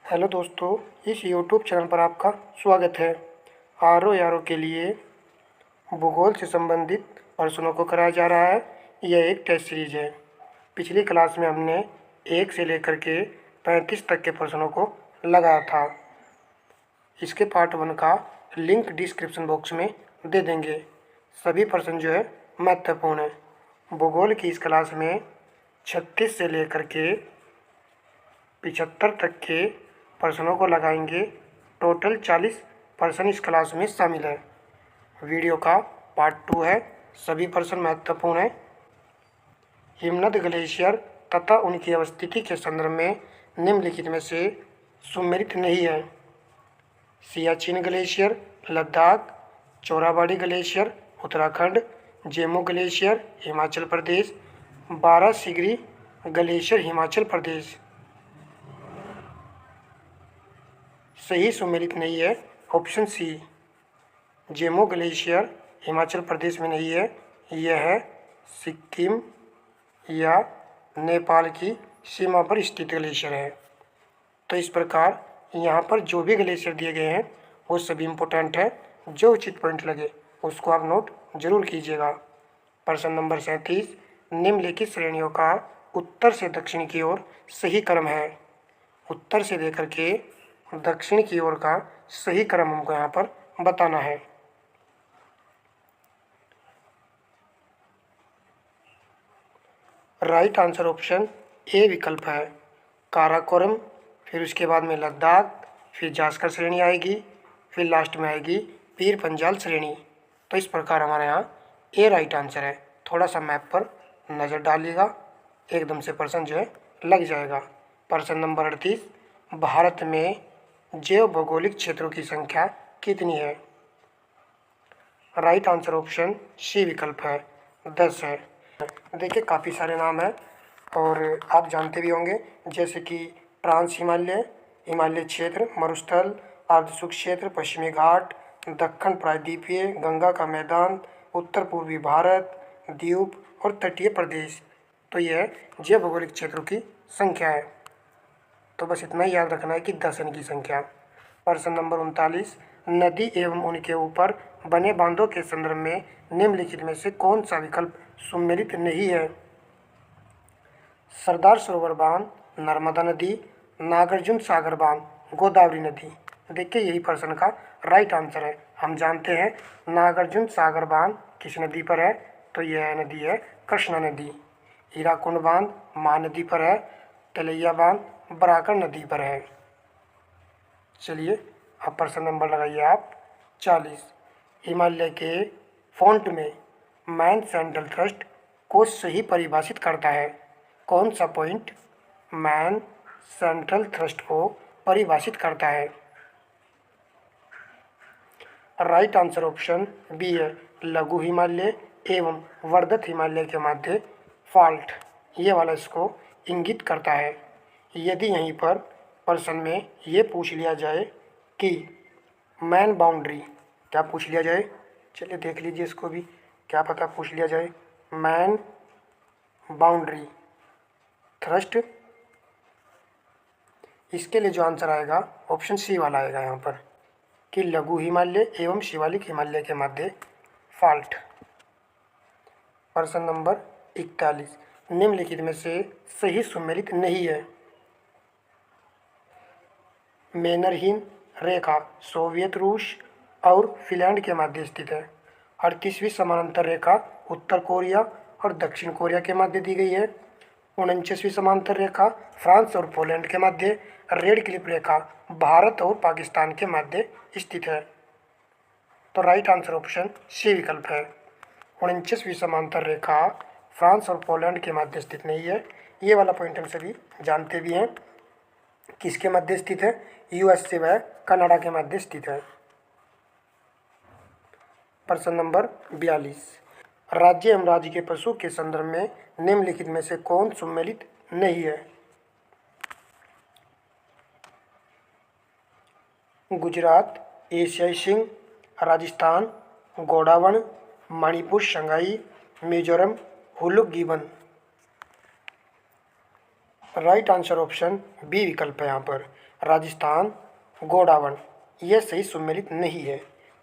Hello दोस्तों, इस YouTube channel पर आपका स्वागत है। आर ओ यारों के लिए भूगोल से संबंधित प्रश्नों को कराया जा रहा है। यह एक टेस्ट सीरीज है। पिछली क्लास में हमने 1 से लेकर के 35 तक के प्रश्नों को लगाया था। इसके पार्ट 1 का लिंक डिस्क्रिप्शन बॉक्स में दे देंगे। सभी प्रश्न जो है महत्वपूर्ण है। भूगोल की इस क्लास में 36 से लेकर के 75 तक के प्रश्नों को लगाएंगे। टोटल 40 प्रश्न इस क्लास में शामिल है। वीडियो का पार्ट 2 है। सभी प्रश्न महत्वपूर्ण है। हिमनद ग्लेशियर तथा उनकी अवस्थिति के संदर्भ में निम्नलिखित में से सुमेलित नहीं है। Siachen glacier Ladakh, Chorabari glacier Uttarakhand, Zemu glacier Himachal Pradesh, Barasigri glacier Himachal Pradesh. सही सुमेलित नहीं है option C. Zemu glacier Himachal Pradesh में नहीं है। यह है सिक्किम या नेपाल की सीमा पर स्थित ग्लेशियर है। तो इस प्रकार यहाँ पर जो भी ग्लेशियर दिए गए हैं वो सभी इम्पोर्टेंट है। जो उचित पॉइंट लगे उसको आप नोट जरूर कीजिएगा। प्रश्न नंबर 37, निम्नलिखित श्रेणियों का उत्तर से दक्षिण की ओर सही क्रम है। उत्तर से लेकर के दक्षिण की ओर का सही क्रम हमको यहाँ पर बताना है। राइट आंसर ऑप्शन ए विकल्प है। काराकोरम, फिर उसके बाद में लद्दाख, फिर जास्कर श्रेणी आएगी, फिर लास्ट में आएगी पीर पंजाल श्रेणी। तो इस प्रकार हमारे यहाँ ए राइट आंसर है। थोड़ा सा मैप पर नज़र डालिएगा, एकदम से प्रश्न जो है लग जाएगा। प्रश्न नंबर 38, भारत में जैव भौगोलिक क्षेत्रों की संख्या कितनी है। राइट आंसर ऑप्शन सी विकल्प है, 10 है। देखिए काफ़ी सारे नाम हैं और आप जानते भी होंगे, जैसे कि ट्रांस हिमालय क्षेत्र, मरुस्थल, अर्धशुष्क क्षेत्र, पश्चिमी घाट, दक्कन प्रायद्वीपीय, गंगा का मैदान, उत्तर पूर्वी भारत, द्वीप और तटीय प्रदेश। तो यह जैव भौगोलिक क्षेत्रों की संख्या है। तो बस इतना ही याद रखना है कि 10 इनकी संख्या। प्रश्न नंबर 39, नदी एवं उनके ऊपर बने बांधों के संदर्भ में निम्नलिखित में से कौन सा विकल्प सुमेलित नहीं है। सरदार सरोवर बांध, नर्मदा नदी, नागार्जुन सागर बांध, गोदावरी नदी। देखिए यही प्रश्न का राइट आंसर है। हम जानते हैं नागार्जुन सागर बांध किस नदी पर है, तो यह नदी है कृष्णा नदी। हीराकुंड बांध महानदी पर है। तलैया बांध बराकर नदी पर है। चलिए अब प्रश्न नंबर लगाइए आप 40, हिमालय के फॉन्ट में मैन सेंट्रल थ्रस्ट को सही परिभाषित करता है। कौन सा पॉइंट मैन सेंट्रल थ्रस्ट को परिभाषित करता है। राइट आंसर ऑप्शन बी है, लघु हिमालय एवं वर्धत हिमालय के मध्य फॉल्ट। ये वाला इसको इंगित करता है। यदि यहीं पर प्रश्न में ये पूछ लिया जाए कि मैन बाउंड्री, क्या पूछ लिया जाए, चलिए देख लीजिए इसको भी, क्या पता पूछ लिया जाए मैन बाउंड्री थ्रस्ट। इसके लिए जो आंसर आएगा ऑप्शन सी वाला आएगा यहाँ पर कि लघु हिमालय एवं शिवालिक हिमालय के मध्य फॉल्ट। प्रश्न नंबर 41, निम्नलिखित में से सही सुमेलित नहीं है। मैनरहीन रेखा सोवियत रूस और फिनलैंड के मध्य स्थित है। 38वीं समानांतर रेखा उत्तर कोरिया और दक्षिण कोरिया के मध्य दी गई है। 49वीं समांतर रेखा फ्रांस और पोलैंड के मध्य। रेड क्लिप रेखा भारत और पाकिस्तान के मध्य स्थित है। तो राइट आंसर ऑप्शन सी विकल्प है। 49वीं समांतर रेखा फ्रांस और पोलैंड के मध्य स्थित नहीं है। ये वाला पॉइंट हम सभी जानते भी हैं, किसके मध्य स्थित है, यूएसए व कनाडा के मध्य स्थित है। प्रश्न नंबर 42, राज्य एवं राज्य के पशु के संदर्भ में निम्नलिखित में से कौन सुमेलित नहीं है। गुजरात एशियाई सिंह, राजस्थान गोडावण, मणिपुर संगाई, Mizoram hoolock gibbon. Right answer option B विकल्प है यहाँ पर। राजस्थान, गोडावन, यह सही सुमेलित नहीं है।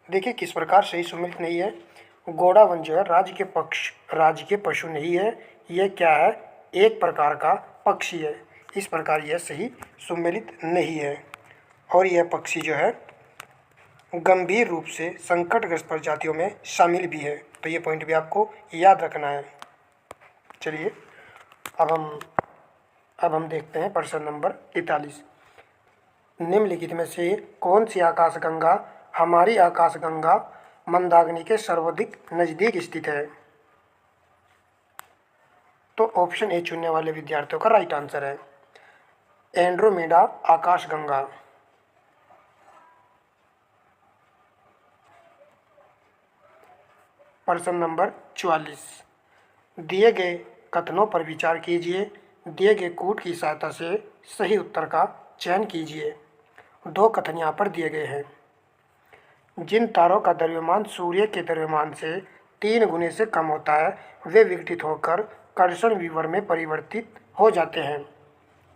देखिए किस प्रकार सही सुमेलित नहीं है। गोडावन जो है राज्य के पशु नहीं है, यह क्या है, एक प्रकार का पक्षी है। इस प्रकार यह सही सुमेलित नहीं है। और यह पक्षी जो है गंभीर रूप से संकटग्रस्त प्रजातियों में शामिल भी है। तो ये पॉइंट भी आपको याद रखना है। चलिए अब हम देखते हैं प्रश्न नंबर 43। निम्नलिखित में से कौन सी आकाशगंगा हमारी आकाशगंगा मंदाकिनी के सर्वाधिक नज़दीक स्थित है। तो ऑप्शन ए चुनने वाले विद्यार्थियों का राइट आंसर है एंड्रोमेडा आकाशगंगा। प्रश्न नंबर 44। दिए गए कथनों पर विचार कीजिए। दिए गए कूट की सहायता से सही उत्तर का चयन कीजिए। दो कथन यहाँ पर दिए गए हैं। जिन तारों का द्रव्यमान सूर्य के द्रव्यमान से 3 गुने से कम होता है वे विघटित होकर कर्षण विवर में परिवर्तित हो जाते हैं।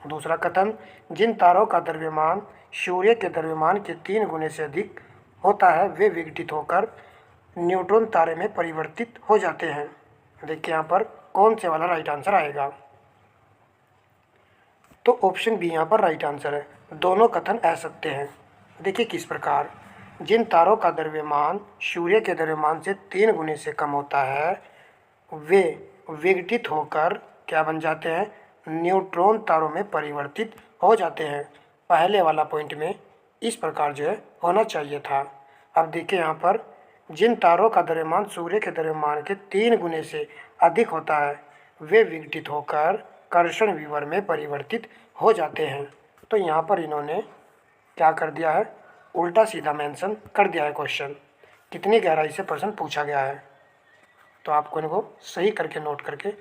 दूसरा कथन, जिन तारों का द्रव्यमान सूर्य के द्रव्यमान के 3 गुने से अधिक होता है वे विघटित होकर न्यूट्रॉन तारे में परिवर्तित हो जाते हैं। देखिए यहाँ पर कौन से वाला राइट आंसर आएगा। तो ऑप्शन बी यहाँ पर राइट आंसर है। दोनों कथन असत्य हैं। देखिए किस प्रकार, जिन तारों का द्रव्यमान सूर्य के द्रव्यमान से 3 गुने से कम होता है वे विघटित होकर क्या बन जाते हैं, न्यूट्रॉन तारों में परिवर्तित हो जाते हैं। पहले वाला पॉइंट में इस प्रकार जो है होना चाहिए था। अब देखिए यहाँ पर, जिन तारों का द्रव्यमान सूर्य के द्रव्यमान के 3 गुने से अधिक होता है वे विघटित होकर कर्षण विवर में परिवर्तित हो जाते हैं। तो यहाँ पर इन्होंने क्या कर दिया है, उल्टा सीधा मेंशन कर दिया है क्वेश्चन। कितनी गहराई से प्रश्न पूछा गया है। तो आपको इनको सही करके नोट करके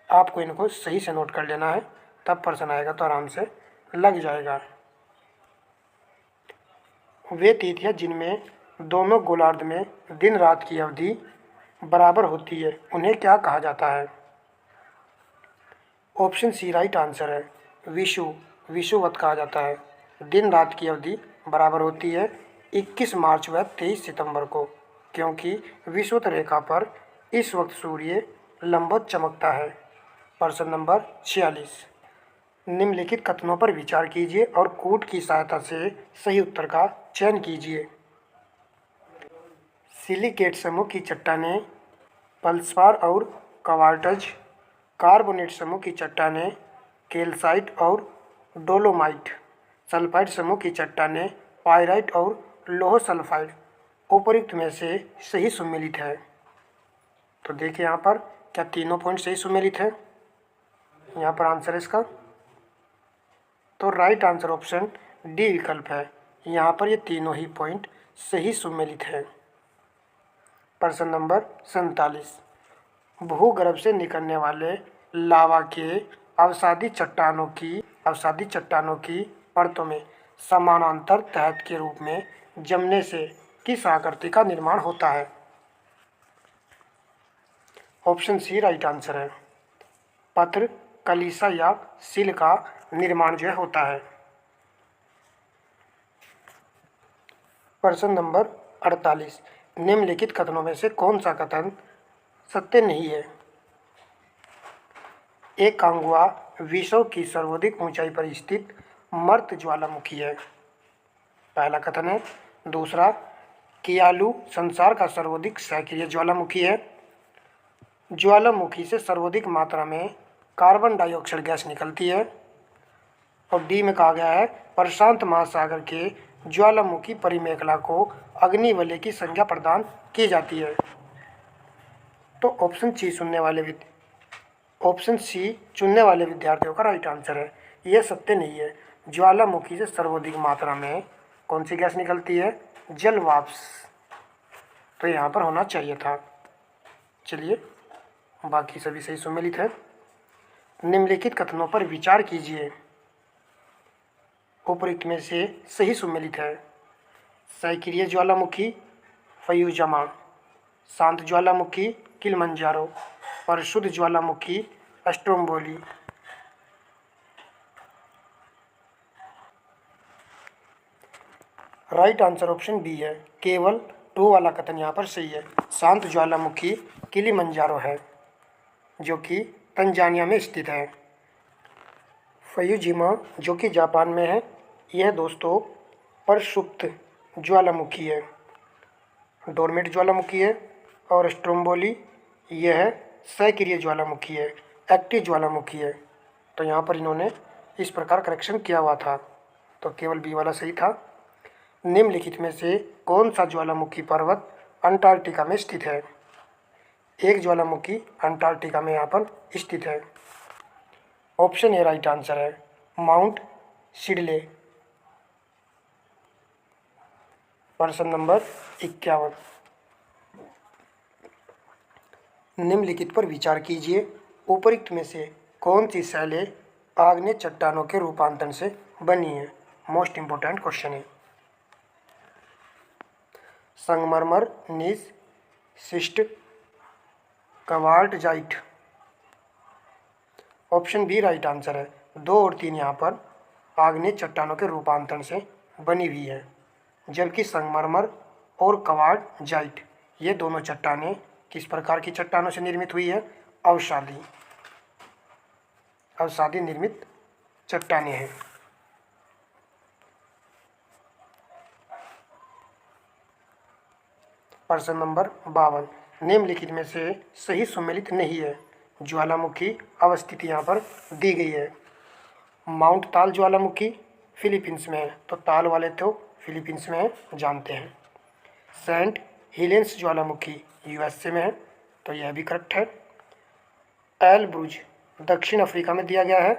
आपको इनको सही से नोट कर लेना है, तब प्रश्न आएगा तो आराम से लग जाएगा। वे तिथियां जिनमें दोनों गोलार्ध में दिन रात की अवधि बराबर होती है उन्हें क्या कहा जाता है। ऑप्शन सी राइट आंसर है विषुवत कहा जाता है। दिन रात की अवधि बराबर होती है 21 मार्च व 23 सितंबर को, क्योंकि विषुवत रेखा पर इस वक्त सूर्य लंबवत चमकता है। प्रश्न नंबर 46। निम्नलिखित कथनों पर विचार कीजिए और कूट की सहायता से सही उत्तर का चयन कीजिए। सिलिकेट समूह की चट्टानें पल्सपार और क्वार्ट्ज, कार्बोनेट समूह की चट्टानें कैल्साइट और डोलोमाइट, सल्फाइड समूह की चट्टानें पाइराइट और लौह सल्फाइड उपर्युक्त में से सही सुमेलित है। तो देखिए यहाँ पर क्या तीनों पॉइंट सही सुमेलित है। यहाँ पर आंसर है इसका, तो राइट आंसर ऑप्शन डी विकल्प है। यहाँ पर ये तीनों ही पॉइंट सही सुमेलित है। प्रश्न नंबर 47। भूगर्भ से निकलने वाले लावा के अवसादी चट्टानों की परतों में समानांतर तहत के रूप में जमने से किस आकृति का निर्माण होता है। ऑप्शन सी राइट आंसर है। पत्र, कलीसा या सिल का निर्माण जो होता है। प्रश्न नंबर 48। निम्नलिखित कथनों में से कौन सा कथन सत्य नहीं है। एक कांगुआ विश्व की सर्वाधिक ऊंचाई पर स्थित मर्त ज्वालामुखी है, पहला कथन है। दूसरा, कियालू संसार का सर्वाधिक सक्रिय ज्वालामुखी है। ज्वालामुखी से सर्वाधिक मात्रा में कार्बन डाइऑक्साइड गैस निकलती है। और डी में कहा गया है प्रशांत महासागर के ज्वालामुखी परिमेखला को अग्निवलय की संज्ञा प्रदान की जाती है। तो ऑप्शन सी चुनने वाले विद्यार्थियों का राइट आंसर है। यह सत्य नहीं है। ज्वालामुखी से सर्वाधिक मात्रा में कौन सी गैस निकलती है, जल वाष्प। तो यहाँ पर होना चाहिए था। चलिए बाकी सभी सही सुमेलित है। निम्नलिखित कथनों पर विचार कीजिए। उपयुक्त में से सही सुमेलित है। सक्रिय ज्वालामुखी फयूजामा, शांत ज्वालामुखी किलिमंजारो, परिशुद्ध ज्वालामुखी Stromboli. Right answer option B है, केवल 2 वाला कथन यहाँ पर सही है। शांत ज्वालामुखी किलिमंजारो है, जो कि तंजानिया में स्थित है। फयूजिमा, जो कि जापान में है, यह दोस्तों परसुप्त ज्वालामुखी है। डोरमेट ज्वालामुखी है। और स्ट्रोम्बोली, यह सक्रिय ज्वालामुखी है, एक्टिव ज्वालामुखी है। तो यहाँ पर इन्होंने इस प्रकार करेक्शन किया हुआ था, तो केवल बी वाला सही था। निम्नलिखित में से कौन सा ज्वालामुखी पर्वत अंटार्कटिका में स्थित है? एक ज्वालामुखी अंटार्कटिका में यहाँ पर स्थित है। ऑप्शन ए राइट आंसर है, माउंट सिडले। प्रश्न नंबर 51, निम्नलिखित पर विचार कीजिए। उपरोक्त में से कौन सी शैलें आग्नेय चट्टानों के रूपांतरण से बनी है? मोस्ट इंपोर्टेंट क्वेश्चन है। संगमरमर, gneiss, schist, quartzite. Option B right answer है। 2 और 3 यहाँ पर आग्नेय चट्टानों के रूपांतरण से बनी हुई है, जबकि संगमरमर और क्वार्टजाइट ये दोनों चट्टानें किस प्रकार की चट्टानों से निर्मित हुई है? अवसादी निर्मित चट्टानें हैं। प्रश्न नंबर 52, निम्नलिखित में से सही सुमेलित नहीं है। ज्वालामुखी अवस्थिति यहाँ पर दी गई है। माउंट ताल ज्वालामुखी फिलीपींस में है, तो ताल वाले तो फिलीपींस में है, जानते हैं। सेंट हिलेंस ज्वालामुखी यूएसए में है, तो यह भी करेक्ट है। एलब्रुज दक्षिण अफ्रीका में दिया गया है।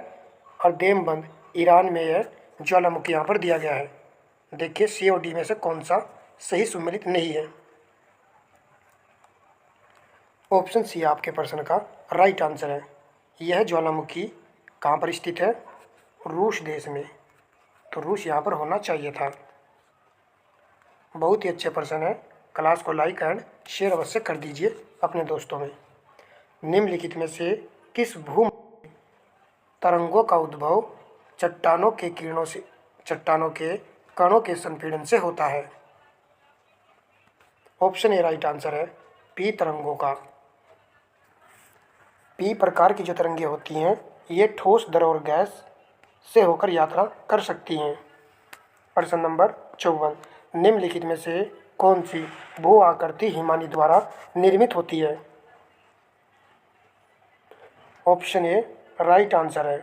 और देमबंद ईरान में यह ज्वालामुखी यहाँ पर दिया गया है। देखिए सी और डी में से कौन सा सही सुमेलित नहीं है। ऑप्शन सी आपके प्रश्न का राइट आंसर है। यह ज्वालामुखी कहाँ पर स्थित है? रूस देश में, तो रूस यहाँ पर होना चाहिए था। बहुत ही अच्छे प्रश्न है। क्लास को लाइक एंड शेयर अवश्य कर दीजिए अपने दोस्तों में। निम्नलिखित में से किस भू तरंगों का उद्भव चट्टानों के कणों के संपीड़न से होता है? ऑप्शन ए राइट आंसर है, पी तरंगों का। पी प्रकार की जो तरंगें होती हैं, ये ठोस, द्रव और गैस से होकर यात्रा कर सकती हैं। प्रश्न नंबर 54, निम्नलिखित में से कौन सी भू आकृति हिमानी द्वारा निर्मित होती है? ऑप्शन ए राइट आंसर है,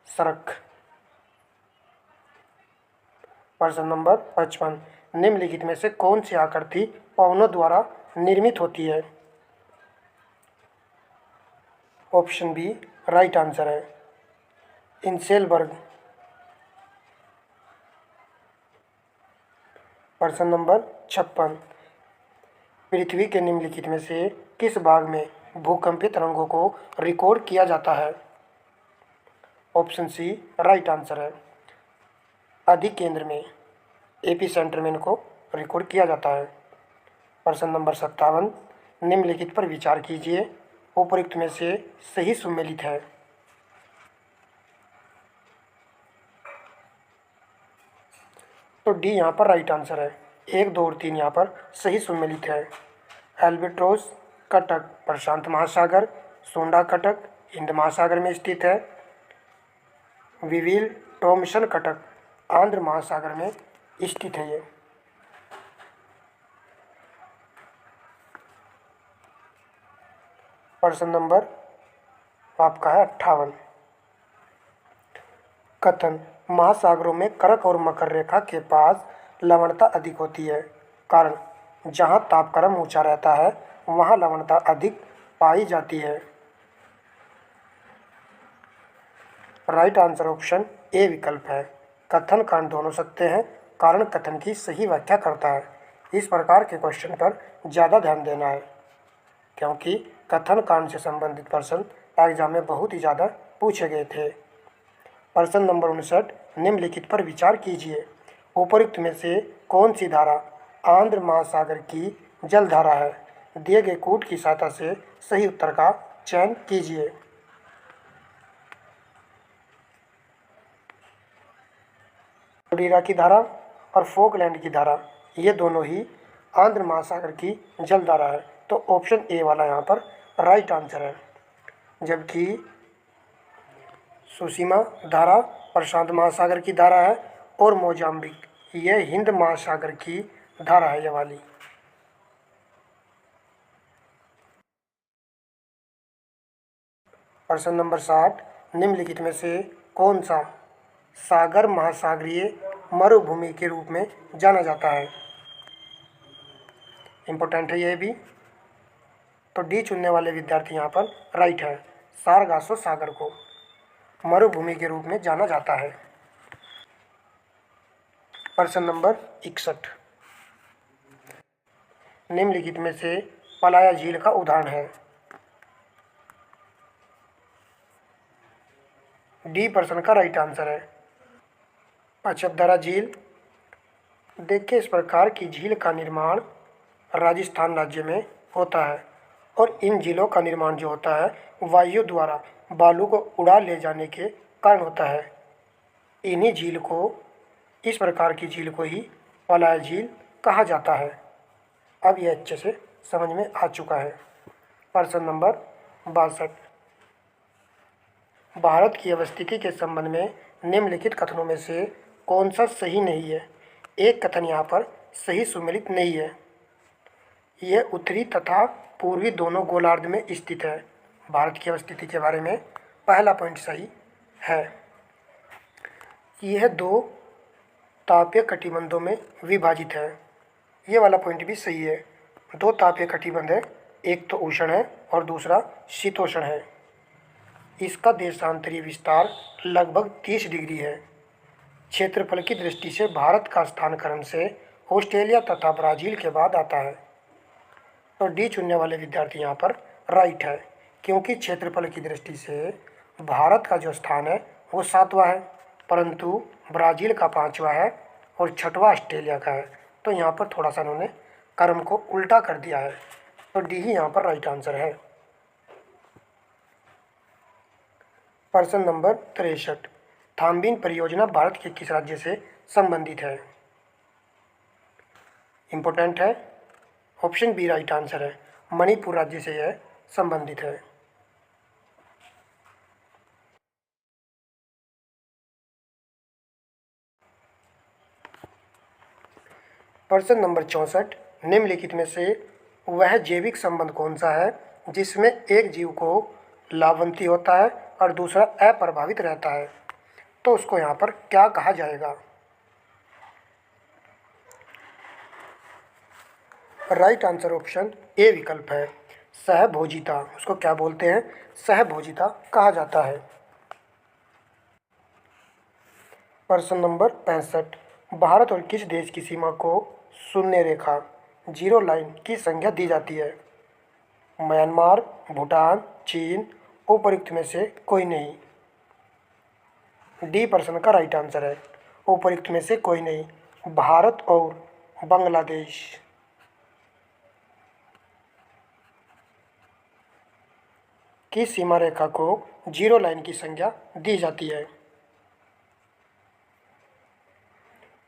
सरक। प्रश्न नंबर 55, निम्नलिखित में से कौन सी आकृति पवनों द्वारा निर्मित होती है? ऑप्शन बी राइट आंसर है, इंसेलबर्ग। प्रश्न नंबर 56, पृथ्वी के निम्नलिखित में से किस भाग में भूकंपीय तरंगों को रिकॉर्ड किया जाता है? ऑप्शन सी राइट आंसर है, अधिकेंद्र में, एपी सेंटर में इनको रिकॉर्ड किया जाता है। प्रश्न नंबर 57, निम्नलिखित पर विचार कीजिए। उपरोक्त में से सही सुमेलित है? तो डी यहाँ पर राइट आंसर है। 1, 2 और 3 यहाँ पर सही सुमेलित है। एल्बेट्रोस कटक प्रशांत महासागर, सोंडा कटक हिंद महासागर में स्थित है। विविल टॉमसन कटक आंध्र महासागर में स्थित है। ये प्रश्न नंबर आपका है 58, कथन महासागरों में कर्क और मकर रेखा के पास लवणता अधिक होती है, कारण जहाँ तापक्रम ऊंचा रहता है वहाँ लवणता अधिक पाई जाती है। राइट आंसर ऑप्शन ए विकल्प है। कथन कारण दोनों सकते हैं, कारण कथन की सही व्याख्या करता है। इस प्रकार के क्वेश्चन पर ज़्यादा ध्यान देना है, क्योंकि कथन कारण से संबंधित प्रश्न एग्जाम में बहुत ही ज़्यादा पूछे गए थे। प्रश्न नंबर 59, निम्नलिखित पर विचार कीजिए। उपरोक्त में से कौन सी धारा आंध्र महासागर की जल धारा है? दिए गए कूट की सहायता से सही उत्तर का चयन कीजिए। ओडिरा की धारा, और फोकलैंड की धारा, ये दोनों ही आंध्र महासागर की जलधारा है। तो ऑप्शन ए वाला यहाँ पर राइट आंसर है। जबकि सुसीमा धारा प्रशांत महासागर की धारा है और मोजाम्बिक यह हिंद महासागर की धारा है, ये वाली। प्रश्न नंबर 60, निम्नलिखित में से कौन सा सागर महासागरीय मरुभूमि के रूप में जाना जाता है? इम्पोर्टेंट है ये भी। तो डी चुनने वाले विद्यार्थी यहाँ पर राइट है। सारगासो सागर को मरुभूमि के रूप में जाना जाता है। प्रश्न नंबर 61, निम्नलिखित में से पलाया झील का उदाहरण है? डी प्रश्न का राइट आंसर है। पचपदरा झील। देखिए, इस प्रकार की झील का निर्माण राजस्थान राज्य में होता है और इन झीलों का निर्माण जो होता है वायु द्वारा बालू को उड़ा ले जाने के कारण होता है। इन्हीं झील को, इस प्रकार की झील को ही पलाया झील कहा जाता है। अब यह अच्छे से समझ में आ चुका है। प्रश्न नंबर 62, भारत की अवस्थिति के संबंध में निम्नलिखित कथनों में से कौन सा सही नहीं है? एक कथन यहाँ पर सही सुमेलित नहीं है। यह उत्तरी तथा पूर्वी दोनों गोलार्ध में स्थित है। भारत की अवस्थिति के बारे में पहला पॉइंट सही है। यह 2 तापीय कटिबंधों में विभाजित है। ये वाला पॉइंट भी सही है। 2 तापीय कटिबंध है, एक तो उष्ण है और दूसरा शीतोष्ण है। इसका देशांतरीय विस्तार लगभग 30 डिग्री है। क्षेत्रफल की दृष्टि से भारत का स्थान क्रम से ऑस्ट्रेलिया तथा ब्राज़ील के बाद आता है। तो डी चुनने वाले विद्यार्थी यहाँ पर राइट है, क्योंकि क्षेत्रफल की दृष्टि से भारत का जो स्थान है वो 7वां है, परंतु ब्राज़ील का 5वां है और 6वां ऑस्ट्रेलिया का है। तो यहाँ पर थोड़ा सा उन्होंने क्रम को उल्टा कर दिया है। तो डी ही यहाँ पर राइट आंसर है। प्रश्न नंबर 63, थाम्बीन परियोजना भारत के किस राज्य से संबंधित है? इम्पोर्टेंट है। ऑप्शन बी राइट आंसर है। मणिपुर राज्य से यह संबंधित है। प्रश्न नंबर 64, निम्नलिखित में से वह जैविक संबंध कौन सा है जिसमें एक जीव को लाभान्वित होता है और दूसरा अप्रभावित रहता है? तो उसको यहाँ पर क्या कहा जाएगा? राइट आंसर ऑप्शन ए विकल्प है, सहभोजिता। उसको क्या बोलते हैं? सहभोजिता कहा जाता है। प्रश्न नंबर 65, भारत और किस देश की सीमा को शून्य रेखा, जीरो लाइन की संज्ञा दी जाती है? म्यांमार, भूटान, चीन, उपर्युक्त में से कोई नहीं। डी प्रश्न का राइट आंसर है। उपर्युक्त में से कोई नहीं, भारत और बांग्लादेश। की सीमा रेखा को जीरो लाइन की संज्ञा दी जाती है।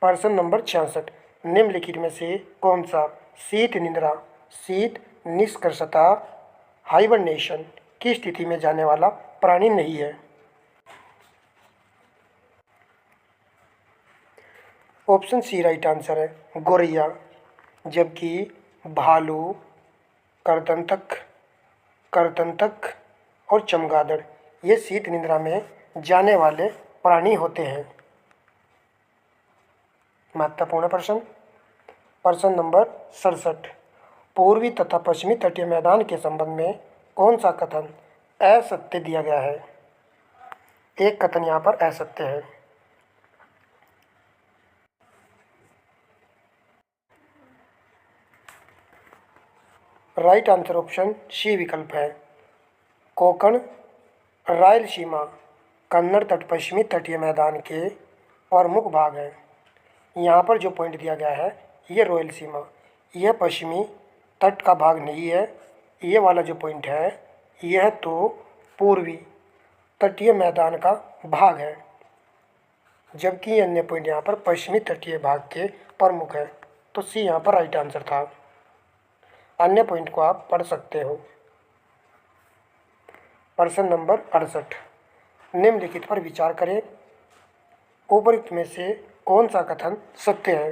प्रश्न नंबर 66, निम्नलिखित में से कौन सा शीत निद्रा, शीत निष्कर्षता, हाइबरनेशन की स्थिति में जाने वाला प्राणी नहीं है? ऑप्शन सी राइट आंसर है, गोरैया। जबकि भालू, करदंतक और चमगादड़ ये शीत निद्रा में जाने वाले प्राणी होते हैं। महत्वपूर्ण प्रश्न। प्रश्न नंबर 67, पूर्वी तथा पश्चिमी तटीय मैदान के संबंध में कौन सा कथन असत्य दिया गया है? एक कथन यहाँ पर असत्य है। राइट आंसर ऑप्शन सी विकल्प है, कोंकण, रायलसीमा, कन्नड़ तट पश्चिमी तटीय मैदान के प्रमुख भाग हैं। यहाँ पर जो पॉइंट दिया गया है ये रायलसीमा, यह पश्चिमी तट का भाग नहीं है। ये वाला जो पॉइंट है यह तो पूर्वी तटीय मैदान का भाग है। जबकि ये अन्य पॉइंट यहाँ पर पश्चिमी तटीय भाग के प्रमुख है। तो सी यहाँ पर राइट आंसर था। अन्य पॉइंट को आप पढ़ सकते हो। प्रश्न नंबर 68, निम्नलिखित पर विचार करें, उपरोक्त में से कौन सा कथन सत्य है।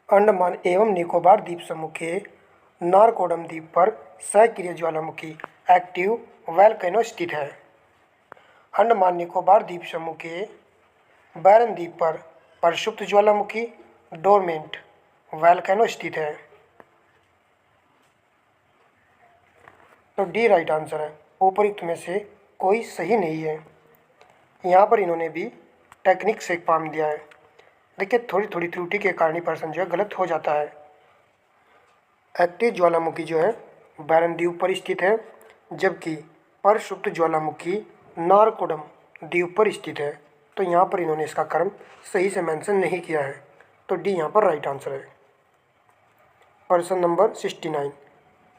अंडमान एवं निकोबार द्वीप समूह के नारकोडम द्वीप पर सक्रिय ज्वालामुखी एक्टिव वोल्केनो स्थित है। अंडमान निकोबार द्वीप समूह के बैरन द्वीप पर प्रक्षुब्ध ज्वालामुखी डोरमेंट वोल्केनो स्थित है। तो डी राइट आंसर है। उपरोक्त में से कोई सही नहीं है। यहाँ पर इन्होंने भी टेक्निक से काम दिया है। देखिए, थोड़ी थोड़ी त्रुटि के कारण ही प्रश्न जो है गलत हो जाता है। एक्टिव ज्वालामुखी जो है बैरन द्वीप पर स्थित है, जबकि प्रक्षुब्ध ज्वालामुखी नारकोडम द्वीप पर स्थित है। तो यहाँ पर इन्होंने इसका क्रम सही से मेंशन नहीं किया है। तो डी यहाँ पर राइट आंसर है। प्रश्न नंबर 69,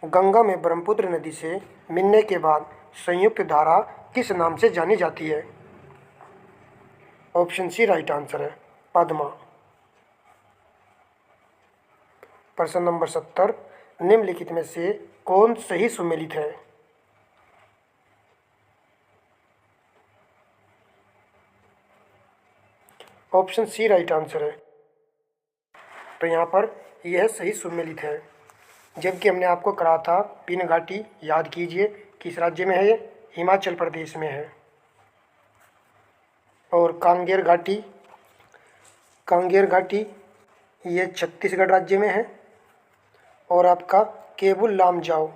गंगा में ब्रह्मपुत्र नदी से मिलने के बाद संयुक्त धारा किस नाम से जानी जाती है। ऑप्शन सी राइट आंसर है, पद्मा। प्रश्न नंबर 70, निम्नलिखित में से कौन सही सुमेलित है। ऑप्शन सी राइट आंसर है। तो यहाँ पर यह सही सुमेलित है। जबकि हमने आपको करा था पिन घाटी, याद कीजिए किस राज्य में है ये, हिमाचल प्रदेश में है। और कांगेर घाटी ये छत्तीसगढ़ राज्य में है। और आपका केबुल लामजाओ,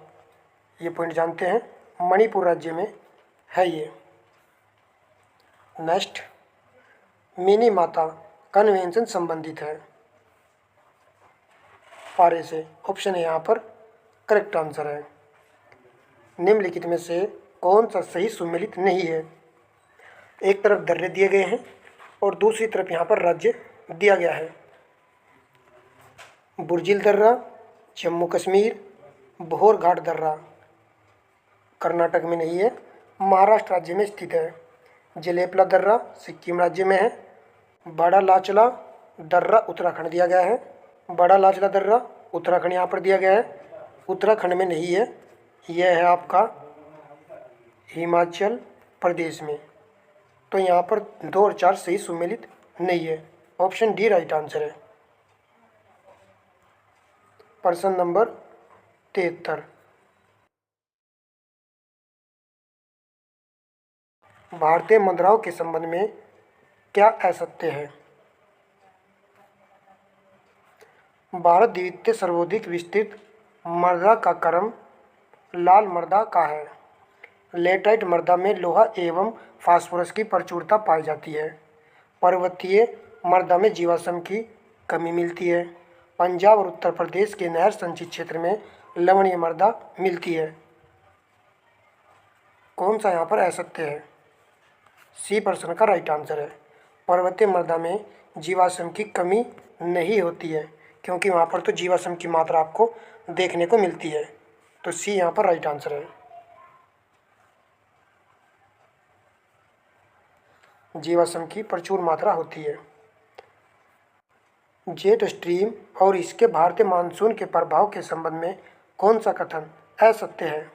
ये पॉइंट जानते हैं, मणिपुर राज्य में है ये। नेक्स्ट, मिनी माता कन्वेंशन संबंधित है पारे से। ऑप्शन है यहाँ पर करेक्ट आंसर है। निम्नलिखित में से कौन सा सही सुमेलित नहीं है। एक तरफ दर्रे दिए गए हैं और दूसरी तरफ यहाँ पर राज्य दिया गया है। बुर्जिल दर्रा जम्मू कश्मीर, भोर घाट दर्रा कर्नाटक में नहीं है, महाराष्ट्र राज्य में स्थित है। जलेपला दर्रा सिक्किम राज्य में है। बड़ा लाचला दर्रा उत्तराखंड दिया गया है। बड़ा लाचला दर्रा उत्तराखंड यहाँ पर दिया गया है, उत्तराखंड में नहीं है, यह है आपका हिमाचल प्रदेश में। तो यहाँ पर 2 और 4 सही सुमेलित नहीं है। ऑप्शन डी राइट आंसर है। प्रश्न नंबर 73, भारतीय मुद्राओं के संबंध में क्या असत्य है। भारत द्वितीय सर्वाधिक विस्तृत मृदा का क्रम लाल मृदा का है। लेटराइट मृदा में लोहा एवं फास्फोरस की प्रचुरता पाई जाती है। पर्वतीय मृदा में जीवाश्म की कमी मिलती है। पंजाब और उत्तर प्रदेश के नहर संचित क्षेत्र में लवणीय मृदा मिलती है। कौन सा यहाँ पर असत्य है। सी प्रश्न का राइट आंसर है। पर्वतीय मृदा में जीवाश्म की कमी नहीं होती है, क्योंकि वहाँ पर तो जीवाश्म की मात्रा आपको देखने को मिलती है। तो सी यहाँ पर राइट आंसर है। जीवाश्म की प्रचुर मात्रा होती है। जेट स्ट्रीम और इसके भारतीय मानसून के प्रभाव के संबंध में कौन सा कथन असत्य है।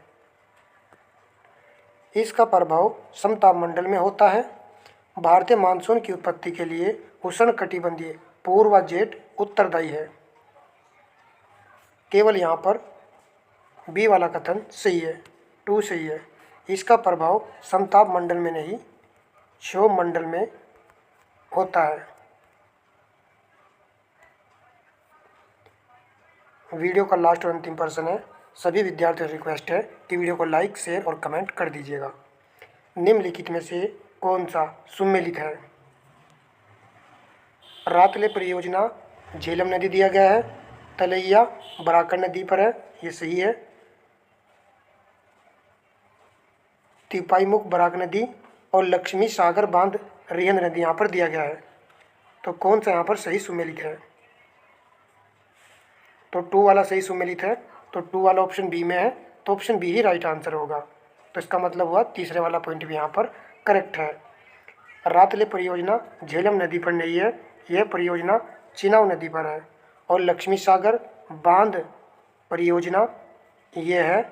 इसका प्रभाव समतापमंडल में होता है। भारतीय मानसून की उत्पत्ति के लिए उष्णकटिबंधीय पूर्वा जेट उत्तरदायी है। केवल यहाँ पर बी वाला कथन सही है, 2 सही है। इसका प्रभाव समतापमंडल में नहीं, क्षोभ मंडल में होता है। वीडियो का लास्ट और अंतिम प्रश्न है। सभी विद्यार्थियों से रिक्वेस्ट है कि वीडियो को लाइक, शेयर और कमेंट कर दीजिएगा। निम्नलिखित में से कौन सा सुमेलित है। रातले परियोजना झेलम नदी दिया गया है। तलैया बराकर नदी पर है, ये सही है। तिपाईमुख बराक नदी और लक्ष्मी सागर बांध रिहंद नदी यहाँ पर दिया गया है। तो कौन सा यहाँ पर सही सुमेलित है। तो 2 वाला सही सुमेलित है। तो 2 वाला ऑप्शन बी में है, तो ऑप्शन बी ही राइट आंसर होगा। तो इसका मतलब हुआ तीसरे वाला पॉइंट भी यहाँ पर करेक्ट है। रातले परियोजना झेलम नदी पर नहीं है, यह परियोजना चिनाब नदी पर है। और लक्ष्मी सागर बांध परियोजना ये है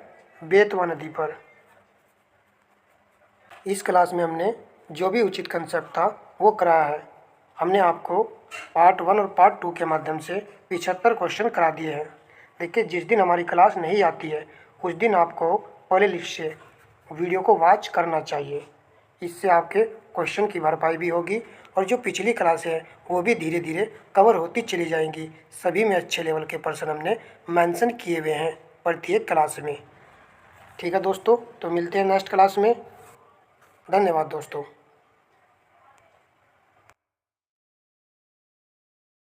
बेतवा नदी पर। इस क्लास में हमने जो भी उचित कंसेप्ट था वो कराया है। हमने आपको पार्ट 1 और पार्ट 2 के माध्यम से 75 क्वेश्चन करा दिए हैं। देखिए, जिस दिन हमारी क्लास नहीं आती है उस दिन आपको पहले लिस्ट से वीडियो को वॉच करना चाहिए। इससे आपके क्वेश्चन की भरपाई भी होगी और जो पिछली क्लास है वो भी धीरे धीरे कवर होती चली जाएंगी। सभी में अच्छे लेवल के पर्सन हमने मेंशन किए हुए हैं प्रत्येक क्लास में। ठीक है दोस्तों, तो मिलते हैं नेक्स्ट क्लास में। धन्यवाद दोस्तों।